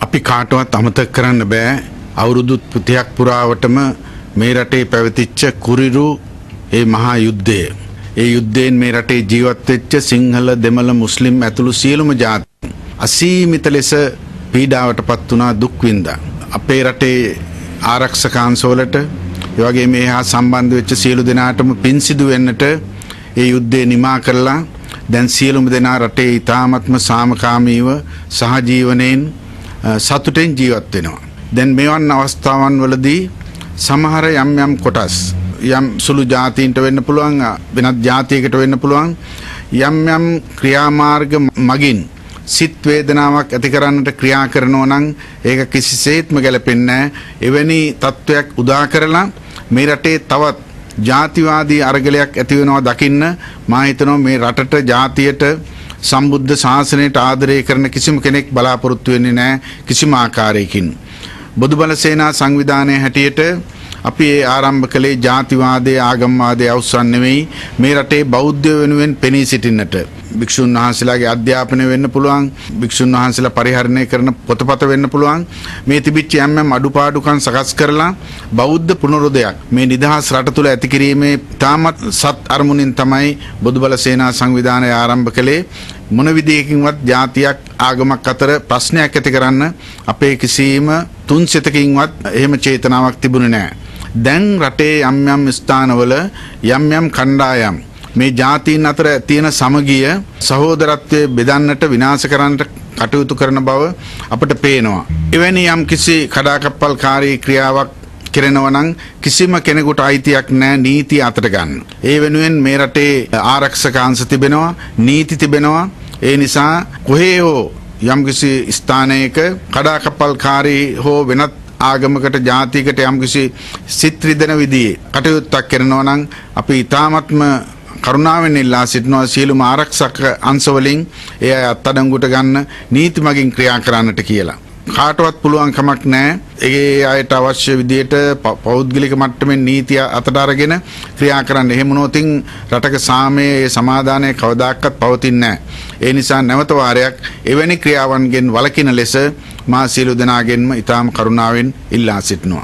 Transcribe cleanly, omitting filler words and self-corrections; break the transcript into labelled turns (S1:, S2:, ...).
S1: අපි කාටවත් අමතක කරන්න බෑ අවුරුදු 30ක් පුරාවටම මේ රටේ පැවතිච්ච කුරිරු ඒ මහා යුද්ධය. ඒ යුද්ධයෙන් මේ රටේ ජීවත් වෙච්ච සිංහල දෙමළ මුස්ලිම් ඇතුළු සියලුම ජාති අසීමිත ලෙස පීඩාවටපත් වුණා, දුක් විඳා. අපේ රටේ ආරක්ෂක අංශවලට ඒ වගේම මේ හා සම්බන්ධ වෙච්ච සියලු දෙනාටම පින් සිදු වෙන්නට ඒ යුද්ධය නිමා කරලා දැන් සියලුම දෙනා රටේ ඉතාමත්ම සාමකාමීව සහජීවනයෙන් සතුටෙන් ජීවත් වෙනවා. දැන් මෙවන් අවස්ථාවන් වලදී සමහර යම් කොටස් යම් සුළු ජාතීන්ට වෙන්න පුළුවන්, වෙනත් ජාතියකට වෙන්න පුළුවන් යම් ක්‍රියාමාර්ග මගින් සිත් වේදනාවක් ඇති කරන්නට ක්‍රියා කරනවා නම් ඒක කිසිසේත්ම ගැලපෙන්නේ නැහැ. එවැනි තත්වයක් උදා කරලා මේ රටේ තවත් ජාතිවාදී අරගලයක් ඇති වෙනවා දකින්න මා හිතනවා මේ රටට ජාතියට සම්බුද්ධ ශාසනයට ආදරය කරන කිසිම කෙනෙක් බලාපොරොත්තු වෙන්නේ නැහැ කිසිම ආකාරයකින්. බොදුබල සේනා සංවිධානයේ හැටියට අපි ඒ ආරම්භ කළේ ජාතිවාදයේ ආගම්වාදයේ අවසන් නෙවෙයි, මේ රටේ බෞද්ධ වෙනුවෙන් පෙනී සිටින්නට. භික්ෂුන් වහන්සේලාගේ අධ්‍යාපනය වෙන්න පුළුවන්, භික්ෂුන් වහන්සේලා පරිහරණය කරන පොතපත වෙන්න පුළුවන්. මේ තිබිච්ච යම් අඩුපාඩුකම් සකස් කරලා බෞද්ධ පුනරුදයක් මේ නිදහස් රට තුළ ඇති කිරීමේ තාමත් සත් අරමුණින් තමයි බොදුබල සේනා සංවිධානය ආරම්භ කළේ. මොන විදියකින්වත් ජාතියක් ආගමක් අතර ප්‍රශ්නයක් ඇති කරන්න අපේ කිසිම තුන් සිතකින්වත් එහෙම චේතනාවක් තිබුණේ නැහැ. දැන් රටේ යම් ස්ථානවල යම් කණ්ඩායම් මේ ජාතීන් අතර තියෙන සමගිය සහෝදරත්වයේ බෙදන්නට විනාශ කරන්නට කටයුතු කරන බව අපට පේනවා. එවැනි යම් කිසි කඩාකප්පල්කාරී ක්‍රියාවක් කරනවා නම් කිසිම කෙනෙකුට අයිතියක් නැහැ නීතිය අතට ගන්න. ඒ වෙනුවෙන් මේ රටේ ආරක්ෂක අංශ තිබෙනවා, නීති තිබෙනවා. ඒ නිසා කොහේ හෝ යම් කිසි ස්ථානයක කඩාකප්පල්කාරී හෝ වෙනත් ආගමකට ජාතියකට යම් කිසි සිත් රිදෙන විදිහේ කටයුත්තක් කරනවා නම් අපි ඊ타මත්ම කරුණාවෙන් ඉල්ලා සිටිනවා සියලුම ආරක්ෂක අංශවලින් ඒ අය අත්අඩංගුවට ගන්න, නීති මගින් ක්‍රියා කරන්නට කියලා. කාටවත් පුළුවන් කමක් නැහැ ඒ අයට අවශ්‍ය විදිහට පෞද්ගලික මට්ටමින් නීතිය අතට අරගෙන ක්‍රියා කරන්න. එහෙම නොතින් රටක සාමයේ සමාදානය කවදාකවත් පවතින්නේ නැහැ. ඒ නිසා නැවත වාරයක් එවැනි ක්‍රියාවන්ගෙන් වළකින ලෙස මා සියලු දෙනාගෙන්ම ඊටාම කරුණාවෙන් ඉල්ලා සිටිනවා.